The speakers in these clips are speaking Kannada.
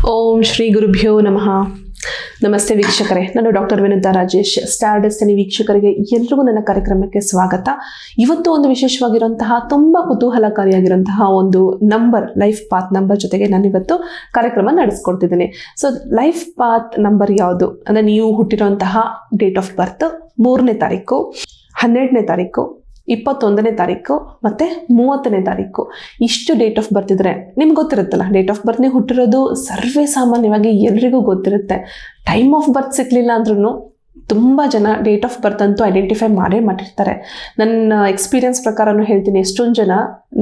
ಓಂ ಶ್ರೀ ಗುರುಭ್ಯೋ ನಮಃ. ನಮಸ್ತೆ ವೀಕ್ಷಕರೇ, ನಾನು doctor Vinutha Rajesh. Star destiny ವೀಕ್ಷಕರಿಗೆ ಎಲ್ರಿಗೂ ನನ್ನ ಕಾರ್ಯಕ್ರಮಕ್ಕೆ ಸ್ವಾಗತ. ಇವತ್ತು ಒಂದು ವಿಶೇಷವಾಗಿರುವಂತಹ ತುಂಬ ಕುತೂಹಲಕಾರಿಯಾಗಿರುವಂತಹ ಒಂದು ನಂಬರ್, ಲೈಫ್ ಪಾತ್ ನಂಬರ್ ಜೊತೆಗೆ ನಾನು ಇವತ್ತು ಕಾರ್ಯಕ್ರಮ ನಡೆಸ್ಕೊಡ್ತಿದ್ದೀನಿ. ಸೊ ಲೈಫ್ ಪಾತ್ ನಂಬರ್ ಯಾವುದು ಅಂದರೆ, ನೀವು ಹುಟ್ಟಿರುವಂತಹ ಡೇಟ್ ಆಫ್ ಬರ್ತ್ 3ನೇ ತಾರೀಕು, 12ನೇ ತಾರೀಕು, 21ನೇ ತಾರೀಕು ಮತ್ತು 30ನೇ ತಾರೀಕು, ಇಷ್ಟು ಡೇಟ್ ಆಫ್ ಬರ್ತ್ ಇದ್ರೆ ನಿಮ್ಗೆ ಗೊತ್ತಿರುತ್ತಲ್ಲ. ಡೇಟ್ ಆಫ್ ಬರ್ತ್ ನೀವು ಹುಟ್ಟಿರೋದು ಸರ್ವೇ ಸಾಮಾನ್ಯವಾಗಿ ಎಲ್ರಿಗೂ ಗೊತ್ತಿರುತ್ತೆ. ಟೈಮ್ ಆಫ್ ಬರ್ತ್ ಸಿಕ್ಕಲಿಲ್ಲ ಅಂದ್ರೂ ತುಂಬ ಜನ ಡೇಟ್ ಆಫ್ ಬರ್ತ್ ಅಂತೂ ಐಡೆಂಟಿಫೈ ಮಾಡಿರ್ತಾರೆ. ನನ್ನ ಎಕ್ಸ್ಪೀರಿಯನ್ಸ್ ಪ್ರಕಾರನೂ ಹೇಳ್ತೀನಿ, ಎಷ್ಟೊಂದು ಜನ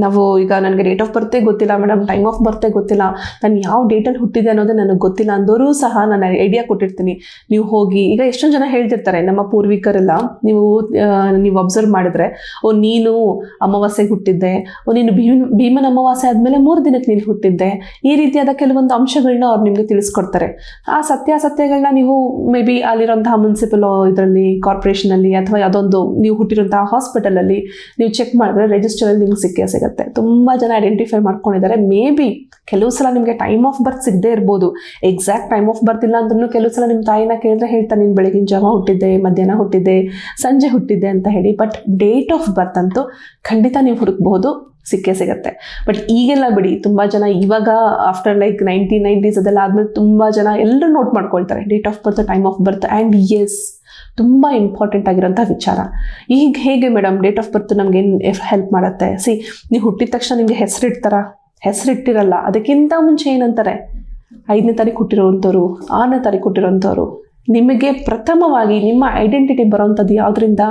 ನಾವು ಈಗ ನನಗೆ ಡೇಟ್ ಆಫ್ ಬರ್ತೇ ಗೊತ್ತಿಲ್ಲ ಮೇಡಮ್, ಟೈಮ್ ಆಫ್ ಬರ್ತೇ ಗೊತ್ತಿಲ್ಲ, ನಾನು ಯಾವ ಡೇಟಲ್ಲಿ ಹುಟ್ಟಿದೆ ಅನ್ನೋದೇ ನನಗೆ ಗೊತ್ತಿಲ್ಲ ಅಂದವರು ಸಹ ನಾನು ಐಡಿಯಾ ಕೊಟ್ಟಿರ್ತೀನಿ. ನೀವು ಹೋಗಿ, ಈಗ ಎಷ್ಟೊಂದು ಜನ ಹೇಳ್ತಿರ್ತಾರೆ, ನಮ್ಮ ಪೂರ್ವಿಕರೆಲ್ಲ ನೀವು ಅಬ್ಸರ್ವ್ ಮಾಡಿದ್ರೆ, ನೀನು ಅಮಾವಾಸ್ಯೆಗೆ ಹುಟ್ಟಿದ್ದೆ, ನೀನು ಭೀಮನ ಅಮಾವಾಸ್ಯೆ ಆದಮೇಲೆ 3 ದಿನಕ್ಕೆ ನೀನು ಹುಟ್ಟಿದ್ದೆ, ಈ ರೀತಿಯಾದ ಕೆಲವೊಂದು ಅಂಶಗಳನ್ನ ಅವ್ರು ನಿಮಗೆ ತಿಳಿಸ್ಕೊಡ್ತಾರೆ. ಆ ಸತ್ಯಾಸತ್ಯಗಳನ್ನ ನೀವು ಮೇ ಬಿ ಅಲ್ಲಿರೋಂತಹ ಮುನ್ಸಿಪಲ್ ಇದರಲ್ಲಿ, ಕಾರ್ಪೊರೇಷನಲ್ಲಿ, ಅಥವಾ ಯಾವುದೊಂದು ನೀವು ಹುಟ್ಟಿರುವಂತಹ ಹಾಸ್ಪಿಟಲಲ್ಲಿ ನೀವು ಚೆಕ್ ಮಾಡಿದ್ರೆ ರಿಜಿಸ್ಟರಲ್ಲಿ ನಿಮ್ಗೆ ಸಿಗುತ್ತೆ. ತುಂಬ ಜನ ಐಡೆಂಟಿಫೈ ಮಾಡ್ಕೊಂಡಿದ್ದಾರೆ. ಮೇ ಬಿ ಕೆಲವು ಸಲ ನಿಮಗೆ ಟೈಮ್ ಆಫ್ ಬರ್ತ್ ಸಿಗದೇ ಇರ್ಬೋದು, ಎಕ್ಸಾಕ್ಟ್ ಟೈಮ್ ಆಫ್ ಬರ್ತ್ ಇಲ್ಲ ಅಂದ್ರೂ ಕೆಲವು ಸಲ ನಿಮ್ಮ ತಾಯಿನ ಕೇಳಿದ್ರೆ ಹೇಳ್ತಾರೆ, ನೀನು ಬೆಳಗಿನ ಜಾವ ಹುಟ್ಟಿದ್ದೆ, ಮಧ್ಯಾಹ್ನ ಹುಟ್ಟಿದ್ದೆ, ಸಂಜೆ ಹುಟ್ಟಿದ್ದೆ ಅಂತ ಹೇಳಿ. ಬಟ್ ಡೇಟ್ ಆಫ್ ಬರ್ತ್ ಅಂತೂ ಖಂಡಿತ ನೀವು ಹುಡುಕ್ಬಹುದು, ಸಿಗುತ್ತೆ. ಬಟ್ ಈಗೆಲ್ಲ ಬಿಡಿ, ತುಂಬ ಜನ ಇವಾಗ ಆಫ್ಟರ್ ಲೈಕ್ 1990s ಅದೆಲ್ಲ ಆದ್ಮೇಲೆ ತುಂಬ ಜನ ಎಲ್ಲರೂ ನೋಟ್ ಮಾಡ್ಕೊಳ್ತಾರೆ date of birth, time of birth. And yes, ತುಂಬ ಇಂಪಾರ್ಟೆಂಟ್ ಆಗಿರೋಂಥ ವಿಚಾರ. ಈಗ ಹೇಗೆ ಮೇಡಮ್ ಡೇಟ್ ಆಫ್ ಬರ್ತ್ ನಮ್ಗೆ ಏನು ಹೆಲ್ಪ್ ಮಾಡುತ್ತೆ? ನೀವು ಹುಟ್ಟಿದ ತಕ್ಷಣ ನಿಮಗೆ ಹೆಸರಿಟ್ಟಿರಲ್ಲ. ಅದಕ್ಕಿಂತ ಮುಂಚೆ ಏನಂತಾರೆ, 5ನೇ ತಾರೀಕು ಹುಟ್ಟಿರೋವಂಥವ್ರು, 6ನೇ ತಾರೀಕು ಹುಟ್ಟಿರೋವಂಥವ್ರು. ನಿಮಗೆ ಪ್ರಥಮವಾಗಿ ನಿಮ್ಮ ಐಡೆಂಟಿಟಿ ಬರೋವಂಥದ್ದು ಯಾವುದರಿಂದ?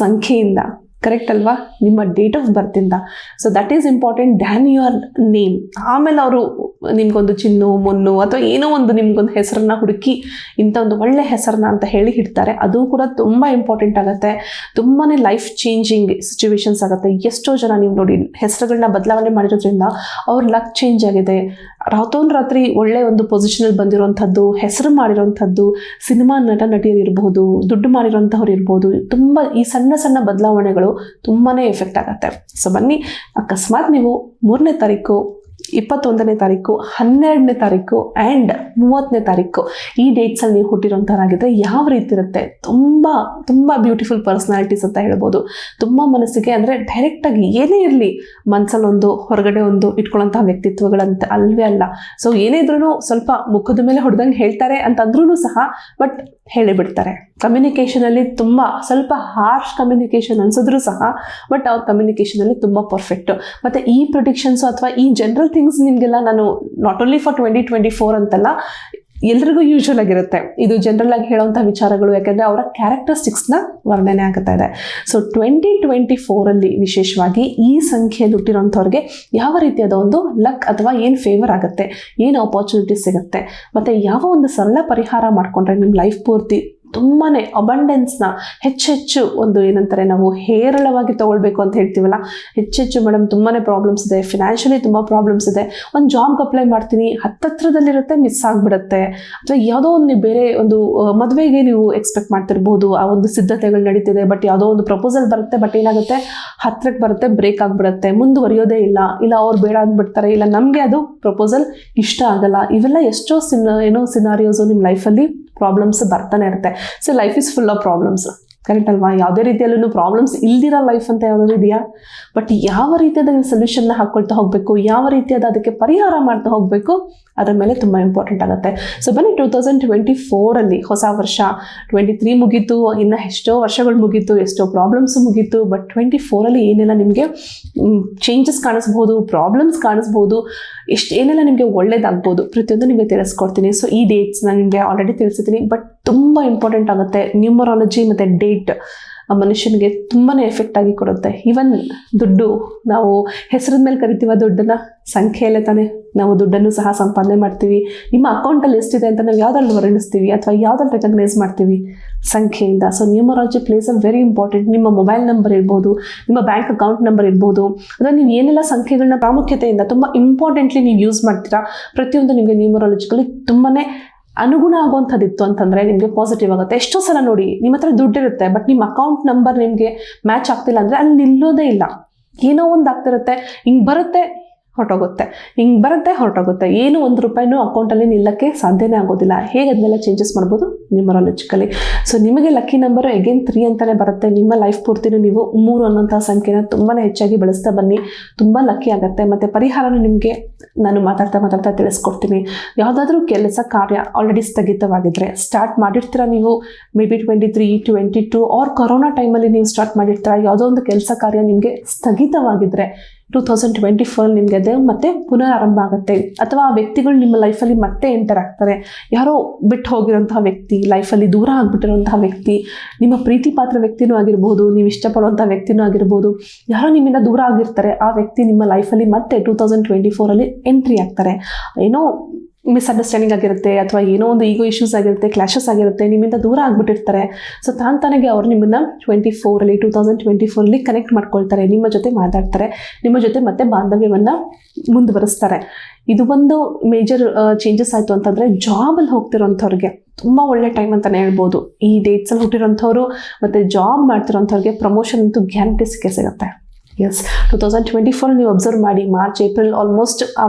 ಸಂಖ್ಯೆಯಿಂದ, ಕರೆಕ್ಟ್ ಅಲ್ವಾ? ನಿಮ್ಮ ಡೇಟ್ ಆಫ್ ಬರ್ತಿಂದ. So that is important than your name. ಆಮೇಲೆ ಅವರು ನಿಮ್ಗೊಂದು ಚಿನ್ನು, ಮೊನ್ನು ಅಥವಾ ಏನೋ ಒಂದು ನಿಮ್ಗೊಂದು ಹೆಸರನ್ನ ಹುಡುಕಿ ಇಂಥ ಒಂದು ಒಳ್ಳೆ ಹೆಸರನ್ನ ಅಂತ ಹೇಳಿ ಇಡ್ತಾರೆ. ಅದು ಕೂಡ ತುಂಬ ಇಂಪಾರ್ಟೆಂಟ್ ಆಗುತ್ತೆ. ತುಂಬಾ ಲೈಫ್ ಚೇಂಜಿಂಗ್ ಸಿಚುವೇಶನ್ಸ್ ಆಗುತ್ತೆ. ಎಷ್ಟೋ ಜನ ನೀವು ನೋಡಿ, ಹೆಸರುಗಳನ್ನ ಬದಲಾವಣೆ ಮಾಡಿರೋದ್ರಿಂದ ಅವ್ರ ಲಕ್ ಚೇಂಜ್ ಆಗಿದೆ. ರಾತ್ರಿ ಒಳ್ಳೆ ಒಂದು ಪೊಸಿಷನಲ್ಲಿ ಬಂದಿರುವಂಥದ್ದು, ಹೆಸರು ಮಾಡಿರೋಂಥದ್ದು, ಸಿನಿಮಾ ನಟಿಯರು ಇರ್ಬೋದು, ದುಡ್ಡು ಮಾಡಿರೋಂಥವ್ರು ಇರ್ಬೋದು. ತುಂಬ ಈ ಸಣ್ಣ ಸಣ್ಣ ಬದಲಾವಣೆಗಳು ತುಂಬಾ ಎಫೆಕ್ಟ್ ಆಗುತ್ತೆ. ಸೊ ಬನ್ನಿ, ಅಕಸ್ಮಾತ್ ನೀವು 3ನೇ ತಾರೀಕು, 21ನೇ ತಾರೀಕು, 12ನೇ ತಾರೀಕು ಆ್ಯಂಡ್ 30ನೇ ತಾರೀಕು ಈ ಡೇಟ್ಸಲ್ಲಿ ನೀವು ಹುಟ್ಟಿರೋಂಥವ್ರಾಗಿದ್ದರೆ ಯಾವ ರೀತಿ ಇರುತ್ತೆ? ತುಂಬ ಬ್ಯೂಟಿಫುಲ್ ಪರ್ಸ್ನಾಲಿಟೀಸ್ ಅಂತ ಹೇಳ್ಬೋದು. ತುಂಬ ಮನಸ್ಸಿಗೆ ಅಂದರೆ ಡೈರೆಕ್ಟಾಗಿ ಏನೇ ಇರಲಿ, ಮನಸ್ಸಲ್ಲೊಂದು ಹೊರಗಡೆ ಒಂದು ಇಟ್ಕೊಳ್ಳೋಂಥ ವ್ಯಕ್ತಿತ್ವಗಳಂತ ಅಲ್ವೇ ಅಲ್ಲ. ಸೊ ಏನೇ ಇದ್ರೂ ಸ್ವಲ್ಪ ಮುಖದ ಮೇಲೆ ಹೊಡೆದಂಗೆ ಹೇಳ್ತಾರೆ ಅಂತಂದ್ರೂ ಸಹ, ಬಟ್ ಹೇಳಿಬಿಡ್ತಾರೆ. ಕಮ್ಯುನಿಕೇಷನಲ್ಲಿ ತುಂಬ ಸ್ವಲ್ಪ ಹಾರ್ಶ್ ಕಮ್ಯುನಿಕೇಷನ್ ಅನ್ಸಿದ್ರು ಸಹ, ಬಟ್ ಅವ್ರ ಕಮ್ಯುನಿಕೇಷನಲ್ಲಿ ತುಂಬ ಪರ್ಫೆಕ್ಟು. ಮತ್ತು ಈ ಪ್ರಿಡಿಕ್ಷನ್ಸು ಅಥವಾ ಈ ಜನರಲ್ ಥಿಂಗ್ಸ್ ನಿಮಗೆಲ್ಲ ನಾನು ನಾಟ್ ಓನ್ಲಿ ಫಾರ್ 2024 ಅಂತಲ್ಲ, ಎಲ್ರಿಗೂ ಯೂಶ್ವಲ್ ಆಗಿರುತ್ತೆ ಇದು ಜನರಲ್ ಆಗಿ ಹೇಳೋವಂಥ ವಿಚಾರಗಳು. ಯಾಕೆಂದರೆ ಅವರ ಕ್ಯಾರೆಕ್ಟರಿಸ್ಟಿಕ್ಸ್ನ ವರ್ಣನೆ ಆಗ್ತಾ ಇದೆ. ಸೊ 2024 ವಿಶೇಷವಾಗಿ ಈ ಸಂಖ್ಯೆಯಲ್ಲಿ ಹುಟ್ಟಿರೋಂಥವ್ರಿಗೆ ಯಾವ ರೀತಿಯಾದ ಒಂದು ಲಕ್ ಅಥವಾ ಏನು ಫೇವರ್ ಆಗುತ್ತೆ, ಏನು ಆಪರ್ಚುನಿಟೀಸ್ ಸಿಗುತ್ತೆ, ಮತ್ತು ಯಾವ ಒಂದು ಸರಳ ಪರಿಹಾರ ಮಾಡಿಕೊಂಡ್ರೆ ನಿಮ್ಮ ಲೈಫ್ ಪೂರ್ತಿ ತುಂಬಾ ಅಬಂಡೆನ್ಸ್ನ ಹೆಚ್ಚು ಒಂದು ಏನಂತಾರೆ, ನಾವು ಹೇರಳವಾಗಿ ತೊಗೊಳ್ಬೇಕು ಅಂತ ಹೇಳ್ತೀವಲ್ಲ, ಹೆಚ್ಚು ಮೇಡಮ್ ತುಂಬಾ ಪ್ರಾಬ್ಲಮ್ಸ್ ಇದೆ, ಫಿನಾನ್ಷಿಯಲಿ ತುಂಬ ಪ್ರಾಬ್ಲಮ್ಸ್ ಇದೆ. ಒಂದು ಜಾಬ್ಗೆ ಅಪ್ಲೈ ಮಾಡ್ತೀನಿ, ಹತ್ತಿರದಲ್ಲಿರುತ್ತೆ, ಮಿಸ್ ಆಗಿಬಿಡುತ್ತೆ. ಅಥವಾ ಯಾವುದೋ ಒಂದು ಬೇರೆ ಒಂದು ಮದುವೆಗೆ ನೀವು ಎಕ್ಸ್ಪೆಕ್ಟ್ ಮಾಡ್ತಿರ್ಬೋದು, ಆ ಒಂದು ಸಿದ್ಧತೆಗಳು ನಡೀತಿದೆ, ಬಟ್ ಯಾವುದೋ ಒಂದು ಪ್ರಪೋಸಲ್ ಬರುತ್ತೆ, ಬಟ್ ಏನಾಗುತ್ತೆ, ಹತ್ತಿರಕ್ಕೆ ಬರುತ್ತೆ, ಬ್ರೇಕ್ ಆಗಿಬಿಡುತ್ತೆ, ಮುಂದುವರಿಯೋದೇ ಇಲ್ಲ ಅವ್ರು ಬೇಡ ಅಂದ್ಬಿಡ್ತಾರೆ, ಇಲ್ಲ ನಮಗೆ ಅದು ಪ್ರಪೋಸಲ್ ಇಷ್ಟ ಆಗಲ್ಲ. ಇವೆಲ್ಲ ಎಷ್ಟೋ ಸಿನಾರಿಯೋಸು ನಿಮ್ಮ ಲೈಫಲ್ಲಿ ಪ್ರಾಬ್ಲಮ್ಸ್ ಬರ್ತಾನೆ ಇರುತ್ತೆ. So life is full of problems, correct ಅಲ್ವಾ? ಯಾವುದೇ ರೀತಿಯಲ್ಲೂ ಪ್ರಾಬ್ಲಮ್ಸ್ ಇಲ್ದಿರೋ ಲೈಫ್ ಅಂತ ಯಾವುದಾದ್ರು ಇದೆಯಾ? ಬಟ್ ಯಾವ ರೀತಿಯಾದ ನೀವು ಸೊಲ್ಯೂಷನ್ನ ಹಾಕ್ಕೊಳ್ತಾ ಹೋಗಬೇಕು, ಯಾವ ರೀತಿಯಾದ ಅದಕ್ಕೆ ಪರಿಹಾರ ಮಾಡ್ತಾ ಹೋಗಬೇಕು, ಅದರ ಮೇಲೆ ತುಂಬ ಇಂಪಾರ್ಟೆಂಟ್ ಆಗುತ್ತೆ. ಸೊ ಬನ್ನಿ, 2024 ಹೊಸ ವರ್ಷ, 23 ಮುಗೀತು, ಇನ್ನು ಎಷ್ಟೋ ವರ್ಷಗಳು ಮುಗೀತು, ಎಷ್ಟೋ ಪ್ರಾಬ್ಲಮ್ಸು ಮುಗೀತು. ಬಟ್ 24 ಏನೆಲ್ಲ ನಿಮಗೆ ಚೇಂಜಸ್ ಕಾಣಿಸ್ಬೋದು, ಪ್ರಾಬ್ಲಮ್ಸ್ ಕಾಣಿಸ್ಬೋದು, ಏನೆಲ್ಲ ನಿಮಗೆ ಒಳ್ಳೇದಾಗ್ಬೋದು, ಪ್ರತಿಯೊಂದು ನಿಮಗೆ ತಿಳಿಸ್ಕೊಡ್ತೀನಿ. ಸೊ ಈ ಡೇಟ್ಸ್ ನಾನು ನಿಮಗೆ ಆಲ್ರೆಡಿ ತಿಳಿಸಿದ್ದೀನಿ, ಬಟ್ ತುಂಬ ಇಂಪಾರ್ಟೆಂಟ್ ಆಗುತ್ತೆ. ನ್ಯೂಮರಾಲಜಿ ಮತ್ತು ಡೇಟ್ ಮನುಷ್ಯನಿಗೆ ತುಂಬಾ ಎಫೆಕ್ಟ್ ಆಗಿ ಕೊಡುತ್ತೆ. ಈವನ್ ದುಡ್ಡು, ನಾವು ಹೆಸರದ ಮೇಲೆ ಕರಿತೀವ ದುಡ್ಡನ್ನು, ಸಂಖ್ಯೆಯಲ್ಲೇ ತಾನೇ ನಾವು ದುಡ್ಡನ್ನು ಸಹ ಸಂಪಾದನೆ ಮಾಡ್ತೀವಿ. ನಿಮ್ಮ ಅಕೌಂಟಲ್ಲಿ ಎಷ್ಟಿದೆ ಅಂತ ನಾವು ಯಾವುದ್ರಲ್ಲಿ ವರ್ಣಿಸ್ತೀವಿ ಅಥವಾ ಯಾವುದ್ರಲ್ಲಿ ರೆಕಗ್ನೈಸ್ ಮಾಡ್ತೀವಿ? ಸಂಖ್ಯೆಯಿಂದ. So numerology place a very important. ನಿಮ್ಮ ಮೊಬೈಲ್ ನಂಬರ್ ಇರ್ಬೋದು, ನಿಮ್ಮ ಬ್ಯಾಂಕ್ ಅಕೌಂಟ್ ನಂಬರ್ ಇರ್ಬೋದು, ಅಥವಾ ನೀವು ಏನೆಲ್ಲ ಸಂಖ್ಯೆಗಳನ್ನ ಪ್ರಾಮುಖ್ಯತೆಯಿಂದ ತುಂಬ ಇಂಪಾರ್ಟೆಂಟ್ಲಿ ನೀವು ಯೂಸ್ ಮಾಡ್ತೀರಾ, ಪ್ರತಿಯೊಂದು ನಿಮಗೆ ನ್ಯೂಮರಾಲಜಿಕಲಿ ತುಂಬಾ ಅನುಗುಣ ಆಗುವಂಥದ್ದಿತ್ತು ಅಂತಂದರೆ ನಿಮಗೆ ಪಾಸಿಟಿವ್ ಆಗುತ್ತೆ. ಎಷ್ಟೋ ಸಲ ನೋಡಿ, ನಿಮ್ಮ ಹತ್ರ ದುಡ್ಡಿರುತ್ತೆ, ಬಟ್ ನಿಮ್ಮ ಅಕೌಂಟ್ ನಂಬರ್ ನಿಮಗೆ ಮ್ಯಾಚ್ ಆಗ್ತಿಲ್ಲ ಅಂದರೆ ಅಲ್ಲಿ ನಿಲ್ಲೋದೇ ಇಲ್ಲ. ಏನೋ ಒಂದು ಆಗ್ತಿರುತ್ತೆ, ಹಿಂಗೆ ಬರುತ್ತೆ, ಹೊರಟೋಗುತ್ತೆ, ಹಿಂಗೆ ಬರುತ್ತೆ ಹೊರಟೋಗುತ್ತೆ, ಏನು ₹1 ಅಕೌಂಟಲ್ಲಿ ನಿಲ್ಲಕ್ಕೆ ಸಾಧ್ಯನೇ ಆಗೋದಿಲ್ಲ. ಹೇಗೆ ಅದನ್ನೆಲ್ಲ ಚೇಂಜಸ್ ಮಾಡ್ಬೋದು ನ್ಯೂಮರಾಲಜಿಕಲಿ. ಸೊ ನಿಮಗೆ ಲಕ್ಕಿ ನಂಬರು ಅಗೇನ್ 3 ಅಂತಲೇ ಬರುತ್ತೆ. ನಿಮ್ಮ ಲೈಫ್ ಪೂರ್ತಿನೂ ನೀವು 3 ಅನ್ನೋಂಥ ಸಂಖ್ಯೆನ ತುಂಬಾ ಹೆಚ್ಚಾಗಿ ಬಳಸ್ತಾ ಬನ್ನಿ, ತುಂಬ ಲಕ್ಕಿ ಆಗುತ್ತೆ. ಮತ್ತು ಪರಿಹಾರನೂ ನಿಮಗೆ ನಾನು ಮಾತಾಡ್ತಾ ತಿಳಿಸ್ಕೊಡ್ತೀನಿ. ಯಾವುದಾದ್ರೂ ಕೆಲಸ ಕಾರ್ಯ ಆಲ್ರೆಡಿ ಸ್ಥಗಿತವಾಗಿದ್ದರೆ, ಸ್ಟಾರ್ಟ್ ಮಾಡಿರ್ತೀರ ನೀವು ಮೇ ಬಿ 23, 22 ಆರ್ ಕೊರೋನಾ ಟೈಮಲ್ಲಿ ನೀವು ಸ್ಟಾರ್ಟ್ ಮಾಡಿರ್ತೀರ, ಯಾವುದೋ ಒಂದು ಕೆಲಸ ಕಾರ್ಯ ನಿಮಗೆ ಸ್ಥಗಿತವಾಗಿದ್ದರೆ 2024 ನಿಮಗೆ ಅದೇ ಮತ್ತೆ ಪುನರಾರಂಭ ಆಗುತ್ತೆ. ಅಥವಾ ಆ ವ್ಯಕ್ತಿಗಳು ನಿಮ್ಮ ಲೈಫಲ್ಲಿ ಮತ್ತೆ ಎಂಟರ್ ಆಗ್ತಾರೆ. ಯಾರೋ ಬಿಟ್ಟು ಹೋಗಿರೋಂತಹ ವ್ಯಕ್ತಿ, ಲೈಫಲ್ಲಿ ದೂರ ಆಗಿಬಿಟ್ಟಿರೋಂತಹ ವ್ಯಕ್ತಿ, ನಿಮ್ಮ ಪ್ರೀತಿ ಪಾತ್ರ ವ್ಯಕ್ತಿನೂ ಆಗಿರ್ಬೋದು, ನೀವು ಇಷ್ಟಪಡುವಂಥ ವ್ಯಕ್ತಿನೂ ಆಗಿರ್ಬೋದು, ಯಾರೋ ನಿಮ್ಮಿಂದ ದೂರ ಆಗಿರ್ತಾರೆ, ಆ ವ್ಯಕ್ತಿ ನಿಮ್ಮ ಲೈಫಲ್ಲಿ ಮತ್ತೆ 2024 ಎಂಟ್ರಿ ಆಗ್ತಾರೆ. ಏನೋ ಮಿಸ್ಅಂಡರ್ಸ್ಟ್ಯಾಂಡಿಂಗ್ ಆಗಿರುತ್ತೆ, ಅಥವಾ ಏನೋ ಒಂದು ಈಗೋ ಇಶ್ಯೂಸ್ ಆಗಿರುತ್ತೆ, ಕ್ಲಾಶಸ್ ಆಗಿರುತ್ತೆ, ನಿಮ್ಮಿಂದ ದೂರ ಆಗಿಬಿಟ್ಟಿರ್ತಾರೆ. ಸೊ ತಾನಾಗೆ ಅವ್ರು ನಿಮ್ಮನ್ನು 2024 ಕನೆಕ್ಟ್ ಮಾಡ್ಕೊಳ್ತಾರೆ, ನಿಮ್ಮ ಜೊತೆ ಮಾತಾಡ್ತಾರೆ, ನಿಮ್ಮ ಜೊತೆ ಮತ್ತೆ ಬಾಂಧವ್ಯವನ್ನು ಮುಂದುವರಿಸ್ತಾರೆ. ಇದು ಒಂದು ಮೇಜರ್ ಚೇಂಜಸ್ ಆಯಿತು ಅಂತಂದರೆ, ಜಾಬಲ್ಲಿ ಹೋಗ್ತಿರೋಂಥವ್ರಿಗೆ ತುಂಬ ಒಳ್ಳೆ ಟೈಮ್ ಅಂತಲೇ ಹೇಳ್ಬೋದು. ಈ ಡೇಟ್ಸಲ್ಲಿ ಹುಟ್ಟಿರೋಂಥವ್ರು ಮತ್ತು ಜಾಬ್ ಮಾಡ್ತಿರೋಂಥವ್ರಿಗೆ ಪ್ರಮೋಷನ್ ಅಂತೂ ಗ್ಯಾರಂಟಿ ಸಿಗುತ್ತೆ. ಎಸ್, 2024 ನೀವು ಅಬ್ಸರ್ವ್ ಮಾಡಿ, ಮಾರ್ಚ್, ಏಪ್ರಿಲ್ ಆಲ್ಮೋಸ್ಟ್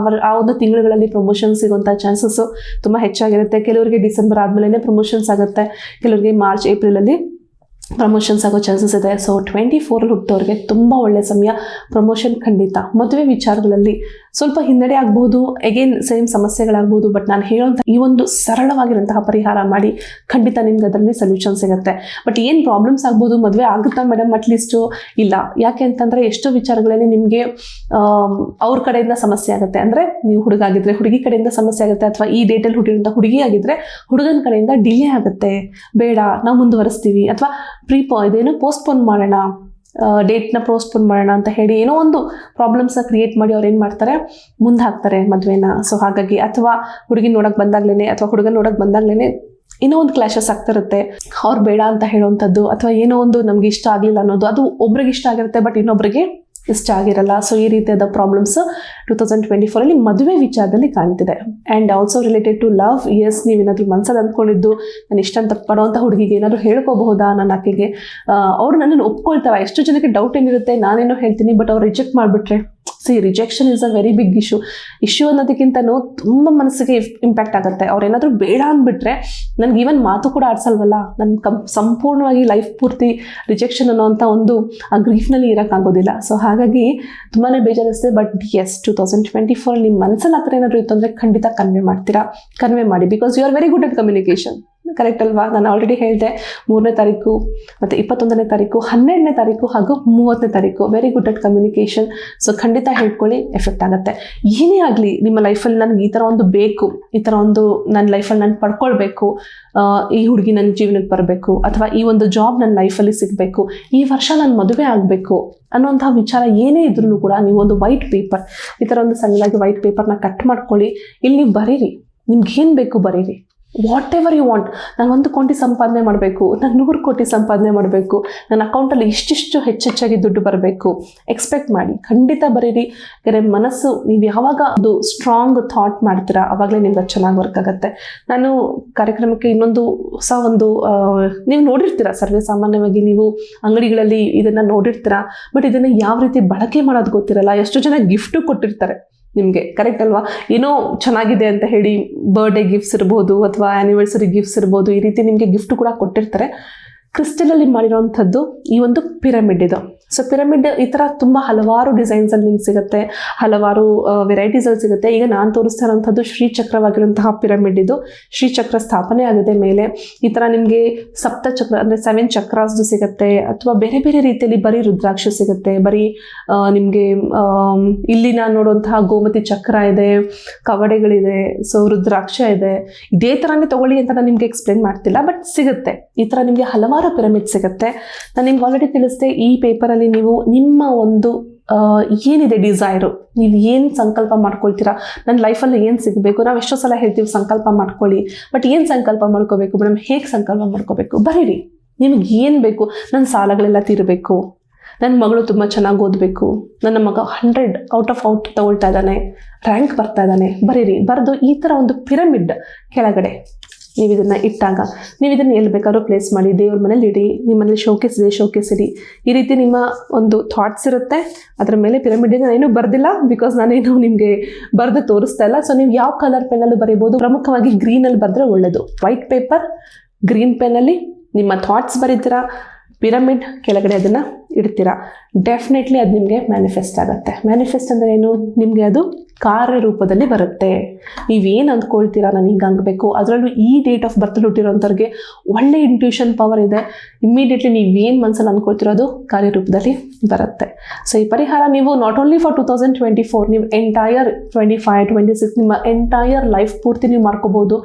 ಆ ಒಂದು ತಿಂಗಳುಗಳಲ್ಲಿ ಪ್ರಮೋಷನ್ ಸಿಗುವಂಥ ಚಾನ್ಸಸ್ಸು ತುಂಬ ಹೆಚ್ಚಾಗಿರುತ್ತೆ. ಕೆಲವರಿಗೆ ಡಿಸೆಂಬರ್ ಆದಮೇಲೆ ಪ್ರಮೋಷನ್ಸ್ ಆಗುತ್ತೆ, ಕೆಲವರಿಗೆ ಮಾರ್ಚ್, ಏಪ್ರಿಲಲ್ಲಿ ಪ್ರಮೋಷನ್ಸ್ ಆಗೋ ಚಾನ್ಸಸ್ ಇದೆ. ಸೊ 24 ಹುಟ್ಟೋರಿಗೆ ತುಂಬ ಒಳ್ಳೆಯ ಸಮಯ, ಪ್ರಮೋಷನ್ ಖಂಡಿತ. ಮದುವೆ ವಿಚಾರಗಳಲ್ಲಿ ಸ್ವಲ್ಪ ಹಿನ್ನಡೆ ಆಗ್ಬೋದು, ಅಗೇನ್ ಸೇಮ್ ಸಮಸ್ಯೆಗಳಾಗ್ಬೋದು. ಬಟ್ ನಾನು ಹೇಳೋಂಥ ಈ ಒಂದು ಸರಳವಾಗಿರೋಂತಹ ಪರಿಹಾರ ಮಾಡಿ, ಖಂಡಿತ ನಿಮ್ಗೆ ಅದರಲ್ಲಿ ಸೊಲ್ಯೂಷನ್ ಸಿಗುತ್ತೆ. ಬಟ್ ಏನು ಪ್ರಾಬ್ಲಮ್ಸ್ ಆಗ್ಬೋದು, ಮದುವೆ ಆಗುತ್ತಾ ಮೇಡಮ್ ಅಟ್ಲೀಸ್ಟು? ಇಲ್ಲ. ಯಾಕೆ ಅಂತಂದರೆ ಎಷ್ಟೋ ವಿಚಾರಗಳಲ್ಲಿ ನಿಮಗೆ ಅವ್ರ ಕಡೆಯಿಂದ ಸಮಸ್ಯೆ ಆಗುತ್ತೆ. ಅಂದರೆ ನೀವು ಹುಡುಗ ಆಗಿದ್ರೆ ಹುಡುಗಿ ಕಡೆಯಿಂದ ಸಮಸ್ಯೆ ಆಗುತ್ತೆ, ಅಥವಾ ಈ ಡೇಟಲ್ಲಿ ಹುಟ್ಟಿರೋಂಥ ಹುಡುಗಿ ಆಗಿದ್ರೆ ಹುಡುಗನ ಕಡೆಯಿಂದ ಡಿಲೇ ಆಗುತ್ತೆ, ಬೇಡ ನಾವು ಮುಂದುವರಿಸ್ತೀವಿ, ಅಥವಾ ಇದೇನು ಪೋಸ್ಟ್ಪೋನ್ ಮಾಡೋಣ, ಡೇಟ್ನ ಪೋಸ್ಟ್ಪೋನ್ ಮಾಡೋಣ ಅಂತ ಹೇಳಿ ಏನೋ ಒಂದು ಪ್ರಾಬ್ಲಮ್ಸ್ನ ಕ್ರಿಯೇಟ್ ಮಾಡಿ ಅವ್ರು ಏನು ಮಾಡ್ತಾರೆ, ಮುಂದೆ ಹಾಕ್ತಾರೆ ಮದುವೆನ. ಸೊ ಹಾಗಾಗಿ ಅಥವಾ ಹುಡುಗಿ ನೋಡೋಕೆ ಬಂದಾಗ್ಲೇ ಅಥವಾ ಹುಡುಗ ನೋಡೋಕೆ ಬಂದಾಗ್ಲೇ ಏನೋ ಒಂದು ಕ್ಲಾಶಸ್ ಆಗ್ತಿರುತ್ತೆ, ಅವ್ರು ಬೇಡ ಅಂತ ಹೇಳೋವಂಥದ್ದು, ಅಥವಾ ಏನೋ ಒಂದು ನಮ್ಗೆ ಇಷ್ಟ ಆಗಲಿಲ್ಲ ಅನ್ನೋದು, ಅದು ಒಬ್ರಿಗೆ ಇಷ್ಟ ಆಗಿರುತ್ತೆ ಬಟ್ ಇನ್ನೊಬ್ರಿಗೆ ಇಷ್ಟ ಆಗಿರಲ್ಲ. ಸೊ ಈ ರೀತಿಯಾದ ಪ್ರಾಬ್ಲಮ್ಸ್ 2024 ಮದುವೆ ವಿಚಾರದಲ್ಲಿ ಕಾಣ್ತಿದೆ. And also related to love. Yes, ನೀವೇನಾದರೂ ಮನಸ್ಸಲ್ಲಿ ಅಂದ್ಕೊಂಡಿದ್ದು ನಾನು ಇಷ್ಟ ಅಂತ ಪಡೋವಂಥ ಹುಡುಗಿಗೆ ಏನಾದರೂ ಹೇಳ್ಕೋಬಹುದಾ, ನನ್ನ ಆಕೆಗೆ ಅವ್ರು ನನ್ನನ್ನು ಒಪ್ಕೊಳ್ತಾರ? ಎಷ್ಟು ಜನಕ್ಕೆ ಡೌಟ್ ಏನಿರುತ್ತೆ, ನಾನೇನೋ ಹೇಳ್ತೀನಿ ಬಟ್ ಅವ್ರು ರಿಜೆಕ್ಟ್ ಮಾಡಿಬಿಟ್ರೆ. Rejection is a very big issue ಅನ್ನೋದಕ್ಕಿಂತನೂ ತುಂಬ ಮನಸ್ಸಿಗೆ ಇಂಪ್ಯಾಕ್ಟ್ ಆಗುತ್ತೆ. ಅವ್ರೇನಾದರೂ ಬೇಡ ಅಂದ್ಬಿಟ್ರೆ ನನಗೆ ಈವನ್ ಮಾತು ಕೂಡ ಆಡ್ಸಲ್ವಲ್ಲ, ನನ್ನ ಸಂಪೂರ್ಣವಾಗಿ ಲೈಫ್ ಪೂರ್ತಿ ರಿಜೆಕ್ಷನ್ ಅನ್ನೋವಂಥ ಒಂದು ಆ ಗ್ರೀಫ್ನಲ್ಲಿ ಇರೋಕ್ಕಾಗೋದಿಲ್ಲ. ಸೊ ಹಾಗಾಗಿ ತುಂಬಾ ಬೇಜಾರಿಸ್ತದೆ. ಬಟ್ ಎಸ್, 2024 ನಿಮ್ಮ ಮನಸ್ಸಲ್ಲಿ ಆ ಥರ ಏನಾದರೂ ಇತ್ತು ಅಂದರೆ ಖಂಡಿತ ಕನ್ವೆ ಮಾಡಿ. Because you are very good at communication. Correct ಅಲ್ವಾ? ನಾನು ಆಲ್ರೆಡಿ ಹೇಳಿದೆ, 3ನೇ ತಾರೀಕು ಮತ್ತು 21ನೇ ತಾರೀಕು, 12ನೇ ತಾರೀಕು ಹಾಗೂ 30ನೇ ತಾರೀಕು very good at communication. So ಖಂಡಿತ ಹೇಳ್ಕೊಳ್ಳಿ, ಎಫೆಕ್ಟ್ ಆಗುತ್ತೆ. ಏನೇ ಆಗಲಿ ನಿಮ್ಮ ಲೈಫಲ್ಲಿ ನನಗೆ ಈ ಥರ ಒಂದು ಬೇಕು, ಈ ಥರ ಒಂದು ನನ್ನ ಲೈಫಲ್ಲಿ ನಾನು ಪಡ್ಕೊಳ್ಬೇಕು, ಈ ಹುಡುಗಿ ನನ್ನ ಜೀವನಕ್ಕೆ ಬರಬೇಕು, ಅಥವಾ ಈ ಒಂದು ಜಾಬ್ ನನ್ನ ಲೈಫಲ್ಲಿ ಸಿಗಬೇಕು, ಈ ವರ್ಷ ನಾನು ಮದುವೆ ಆಗಬೇಕು ಅನ್ನೋಂಥ ವಿಚಾರ ಏನೇ ಇದ್ರೂ ಕೂಡ ನೀವು ಒಂದು ವೈಟ್ ಪೇಪರ್, ಈ ಥರ ಒಂದು ಸಣ್ಣದಾಗಿ ವೈಟ್ ಪೇಪರ್ನ ಕಟ್ ಮಾಡ್ಕೊಳ್ಳಿ. ಇಲ್ಲಿ ನೀವು ಬರೀರಿ, ನಿಮ್ಗೇನು ಬೇಕು ಬರೀರಿ. Whatever you want. ನಾನು 1 ಕೋಟಿ ಸಂಪಾದನೆ ಮಾಡಬೇಕು, ನಾನು 100 ಕೋಟಿ ಸಂಪಾದನೆ ಮಾಡಬೇಕು, ನನ್ನ ಅಕೌಂಟಲ್ಲಿ ಇಷ್ಟಿಷ್ಟು ಹೆಚ್ಚೆಚ್ಚಾಗಿ ದುಡ್ಡು ಬರಬೇಕು, ಎಕ್ಸ್ಪೆಕ್ಟ್ ಮಾಡಿ. ಖಂಡಿತ ಬರೀರಿ. ಯಾಕಂದರೆ ಮನಸ್ಸು, ನೀವು ಯಾವಾಗ ಅದು ಸ್ಟ್ರಾಂಗ್ ಥಾಟ್ ಮಾಡ್ತೀರಾ ಆವಾಗಲೇ ನಿಮ್ಗೆ ಅದು ಚೆನ್ನಾಗಿ ವರ್ಕ್ ಆಗುತ್ತೆ. ನಾನು ಕಾರ್ಯಕ್ರಮಕ್ಕೆ ಇನ್ನೊಂದು ಹೊಸ ಒಂದು ನೀವು ನೋಡಿರ್ತೀರ, ಸರ್ವೇ ಸಾಮಾನ್ಯವಾಗಿ ನೀವು ಅಂಗಡಿಗಳಲ್ಲಿ ಇದನ್ನು ನೋಡಿರ್ತೀರ, ಬಟ್ ಇದನ್ನು ಯಾವ ರೀತಿ ಬಳಕೆ ಮಾಡೋದು ಗೊತ್ತಿರಲ್ಲ. ಎಷ್ಟು ಜನ ಗಿಫ್ಟು ಕೊಟ್ಟಿರ್ತಾರೆ ನಿಮಗೆ, ಕರೆಕ್ಟ್ ಅಲ್ವಾ? ಏನೋ ಚೆನ್ನಾಗಿದೆ ಅಂತ ಹೇಳಿ ಬರ್ಡೇ ಗಿಫ್ಟ್ಸ್ ಇರ್ಬೋದು, ಅಥವಾ ಆ್ಯನಿವರ್ಸರಿ ಗಿಫ್ಟ್ಸ್ ಇರ್ಬೋದು, ಈ ರೀತಿ ನಿಮಗೆ ಗಿಫ್ಟ್ ಕೂಡ ಕೊಟ್ಟಿರ್ತಾರೆ. ಕ್ರಿಸ್ಟಲಲ್ಲಿ ಮಾಡಿರೋವಂಥದ್ದು ಈ ಒಂದು ಪಿರಮಿಡ್ ಇದು. ಸೊ ಪಿರಮಿಡ್ ಈ ಥರ ತುಂಬ ಹಲವಾರು ಡಿಸೈನ್ಸಲ್ಲಿ ನಿಮ್ಗೆ ಸಿಗುತ್ತೆ, ಹಲವಾರು ವೆರೈಟೀಸಲ್ಲಿ ಸಿಗುತ್ತೆ. ಈಗ ನಾನು ತೋರಿಸ್ತಾ ಇರೋಂಥದ್ದು ಶ್ರೀಚಕ್ರವಾಗಿರುವಂತಹ ಪಿರಮಿಡ್. ಇದು ಶ್ರೀಚಕ್ರ ಸ್ಥಾಪನೆ ಆಗಿದೆ ಮೇಲೆ. ಈ ಥರ ನಿಮಗೆ ಸಪ್ತಚಕ್ರ ಅಂದರೆ 7 ಚಕ್ರಾಸ್ದು ಸಿಗುತ್ತೆ, ಅಥವಾ ಬೇರೆ ಬೇರೆ ರೀತಿಯಲ್ಲಿ ಬರೀ ರುದ್ರಾಕ್ಷ ಸಿಗುತ್ತೆ, ಬರೀ ನಿಮಗೆ ಇಲ್ಲಿ ನಾನು ನೋಡುವಂತಹ ಗೋಮತಿ ಚಕ್ರ ಇದೆ, ಕವಡೆಗಳಿದೆ, ಸೊ ರುದ್ರಾಕ್ಷ ಇದೆ. ಇದೇ ಥರನೇ ತೊಗೊಳ್ಳಿ ಅಂತ ನಾನು ನಿಮಗೆ ಎಕ್ಸ್ಪ್ಲೇನ್ ಮಾಡ್ತಿಲ್ಲ, ಬಟ್ ಸಿಗುತ್ತೆ. ಈ ಥರ ನಿಮಗೆ ಹಲವಾರು ಪಿರಮಿಡ್ ಸಿಗುತ್ತೆ. ನಾನು ನಿಮ್ಗೆ ಆಲ್ರೆಡಿ ತಿಳಿಸ್ದೆ, ಈ ಪೇಪರಲ್ಲಿ ನೀವು ನಿಮ್ಮ ಒಂದು ಏನಿದೆ ಡಿಸೈರು, ನೀವು ಏನು ಸಂಕಲ್ಪ ಮಾಡ್ಕೊಳ್ತೀರಾ, ನನ್ನ ಲೈಫಲ್ಲಿ ಏನು ಸಿಗಬೇಕು. ನಾವು ಎಷ್ಟೋ ಸಲ ಹೇಳ್ತೀವಿ ಸಂಕಲ್ಪ ಮಾಡ್ಕೊಳ್ಳಿ, ಬಟ್ ಏನು ಸಂಕಲ್ಪ ಮಾಡ್ಕೋಬೇಕು ಮೇಡಮ್, ಹೇಗೆ ಸಂಕಲ್ಪ ಮಾಡ್ಕೋಬೇಕು? ಬರೀರಿ, ನಿಮಗೆ ಏನು ಬೇಕು. ನನ್ನ ಸಾಲಗಳೆಲ್ಲ ತೀರಬೇಕು, ನನ್ನ ಮಗಳು ತುಂಬ ಚೆನ್ನಾಗಿ ಓದಬೇಕು, ನನ್ನ ಮಗ 100 ಔಟ್ ಆಫ್ ತಗೊಳ್ತಾ ಇದ್ದಾನೆ, ರ್ಯಾಂಕ್ ಬರ್ತಾ ಇದ್ದಾನೆ, ಬರೀರಿ. ಬರೆದು ಈ ಥರ ಒಂದು ಪಿರಮಿಡ್ ಕೆಳಗಡೆ ನೀವು ಇದನ್ನು ಇಟ್ಟಾಗ ನೀವು ಇದನ್ನು ಎಲ್ಲಿ ಬೇಕಾದ್ರೂ ಪ್ಲೇಸ್ ಮಾಡಿ, ದೇವ್ರ ಮನೇಲಿ ಇಡಿ, ನಿಮ್ಮ ಮನೇಲಿ ಶೋಕೇಸ್ ಇದೆ ಶೋಕೇಸ್ ಇಡಿ. ಈ ರೀತಿ ನಿಮ್ಮ ಒಂದು ಥಾಟ್ಸ್ ಇರುತ್ತೆ. ಅದರ ಮೇಲೆ ಪಿರಮಿಡ್ ನಾನೇನು ಬರ್ದಿಲ್ಲ, ಬಿಕಾಸ್ ನಾನೇನು ನಿಮಗೆ ಬರೆದು ತೋರಿಸ್ತಾ ಇಲ್ಲ. ಸೊ ನೀವು ಯಾವ ಕಲರ್ ಪೆನ್ನಲ್ಲೂ ಬರೀಬೋದು. ಪ್ರಮುಖವಾಗಿ ಗ್ರೀನಲ್ಲಿ ಬರೆದ್ರೆ ಒಳ್ಳೆಯದು. ವೈಟ್ ಪೇಪರ್, ಗ್ರೀನ್ ಪೆನ್ನಲ್ಲಿ ನಿಮ್ಮ ಥಾಟ್ಸ್ ಬರೀತೀರಾ, ಪಿರಮಿಡ್ ಕೆಳಗಡೆ ಅದನ್ನು ಇಡ್ತೀರಾ. ಡೆಫಿನೆಟ್ಲಿ ಅದು ನಿಮಗೆ ಮ್ಯಾನಿಫೆಸ್ಟ್ ಆಗುತ್ತೆ. ಮ್ಯಾನಿಫೆಸ್ಟ್ ಅಂದರೆ ಏನು? ನಿಮಗೆ ಅದು ಕಾರ್ಯ ರೂಪದಲ್ಲಿ ಬರುತ್ತೆ. ನೀವೇನು ಅಂದ್ಕೊಳ್ತೀರಾ ನಾನು ಹಿಂಗೆ ಆಗಬೇಕು, ಅದರಲ್ಲೂ ಈ ಡೇಟ್ ಆಫ್ ಬರ್ತಲ್ಲಿ ಹುಟ್ಟಿರೋಂಥವ್ರಿಗೆ ಒಳ್ಳೆ ಇಂಟ್ಯೂಷನ್ ಪವರ್ ಇದೆ. ಇಮ್ಮಿಡಿಯೇಟ್ಲಿ ನೀವೇನು ಮನಸ್ಸಲ್ಲಿ ಅಂದ್ಕೊಳ್ತೀರೋ ಅದು ಕಾರ್ಯರೂಪದಲ್ಲಿ ಬರುತ್ತೆ. ಸೊ ಈ ಪರಿಹಾರ ನೀವು ನಾಟ್ ಓನ್ಲಿ ಫಾರ್ 2024, ನೀವು ಎಂಟೈರ್ 25, 26 ನಿಮ್ಮ ಎಂಟೈರ್ ಲೈಫ್ ಪೂರ್ತಿ ನೀವು ಮಾಡ್ಕೋಬೋದು.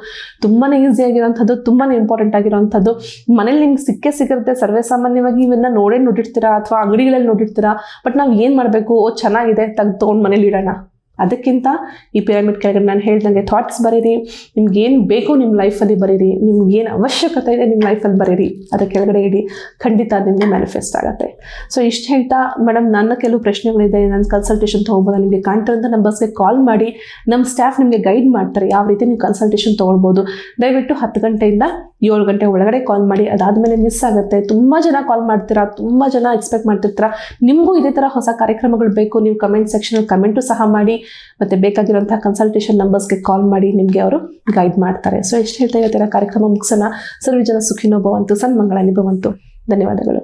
ತುಂಬಾ ಈಸಿಯಾಗಿರೋಂಥದ್ದು, ತುಂಬಾ ಇಂಪಾರ್ಟೆಂಟ್ ಆಗಿರೋಂಥದ್ದು. ಮನೇಲಿ ನಿಮ್ಗೆ ಸಿಕ್ಕಿರುತ್ತೆ. ಸರ್ವೇ ಸಾಮಾನ್ಯವಾಗಿ ಇವನ್ನ ನೋಡಿರ್ತೀರಾ ಅಥವಾ ಅಂಗಡಿಗಳಲ್ಲಿ ನೋಡಿರ್ತೀರಾ. ಬಟ್ ನಾವು ಏನು ಮಾಡಬೇಕು? ಚೆನ್ನಾಗಿದೆ ತೊಗೊಂಡು ಮನೇಲಿ ಇಡೋಣ. ಅದಕ್ಕಿಂತ ಈ ಪಿರಮಿಡ್ ಕೆಳಗಡೆ ನಾನು ಹೇಳ್ದಂಗೆ ಥಾಟ್ಸ್ ಬರೀರಿ. ನಿಮ್ಗೇನು ಬೇಕು ನಿಮ್ಮ ಲೈಫಲ್ಲಿ ಬರೀರಿ, ನಿಮ್ಗೇನು ಅವಶ್ಯಕತೆ ಇದೆ ನಿಮ್ಮ ಲೈಫಲ್ಲಿ ಬರೀರಿ, ಅದರ ಕೆಳಗಡೆ ಇಡಿ. ಖಂಡಿತ ನಿಮಗೆ ಮ್ಯಾನಿಫೆಸ್ಟ್ ಆಗುತ್ತೆ. ಸೊ ಇಷ್ಟು ಹೇಳ್ತಾ, ಮೇಡಮ್ ನನ್ನ ಕೆಲವು ಪ್ರಶ್ನೆಗಳಿದೆ, ನನ್ನ ಕನ್ಸಲ್ಟೇಷನ್ ತೊಗೊಬೋದು, ನಿಮಗೆ ಕಾಣ್ತಿರೋಂಥ ನಂಬರ್ಸ್ಗೆ ಕಾಲ್ ಮಾಡಿ. ನಮ್ಮ ಸ್ಟಾಫ್ ನಿಮಗೆ ಗೈಡ್ ಮಾಡ್ತಾರೆ ಯಾವ ರೀತಿ ನೀವು ಕನ್ಸಲ್ಟೇಷನ್ ತೊಗೊಳ್ಬೋದು. ದಯವಿಟ್ಟು 10 ಗಂಟೆಯಿಂದ 7 ಗಂಟೆ ಒಳಗಡೆ ಕಾಲ್ ಮಾಡಿ. ಅದಾದಮೇಲೆ ಮಿಸ್ ಆಗುತ್ತೆ. ತುಂಬ ಜನ ಕಾಲ್ ಮಾಡ್ತೀರಾ, ತುಂಬ ಜನ ಎಕ್ಸ್ಪೆಕ್ಟ್ ಮಾಡ್ತಿರ್ತೀರಾ. ನಿಮಗೂ ಇದೇ ಥರ ಹೊಸ ಕಾರ್ಯಕ್ರಮಗಳು ಬೇಕು, ನೀವು ಕಮೆಂಟ್ ಸೆಕ್ಷನಲ್ಲಿ ಕಮೆಂಟು ಸಹ ಮಾಡಿ. ಮತ್ತು ಬೇಕಾಗಿರುವಂತಹ ಕನ್ಸಲ್ಟೇಷನ್ ನಂಬರ್ಸ್ಗೆ ಕಾಲ್ ಮಾಡಿ, ನಿಮಗೆ ಅವರು ಗೈಡ್ ಮಾಡ್ತಾರೆ. ಸೊ ಎಷ್ಟು ಹೇಳ್ತಾ ಇವತ್ತಿನ ಕಾರ್ಯಕ್ರಮ ಮುಗಿಸೋಣ. ಸರ್ವೇ ಜನ ಸುಖಿನೋ ಭವಂತು, ಸನ್ಮಂಗಳ ನಿಭವಂತು. ಧನ್ಯವಾದಗಳು.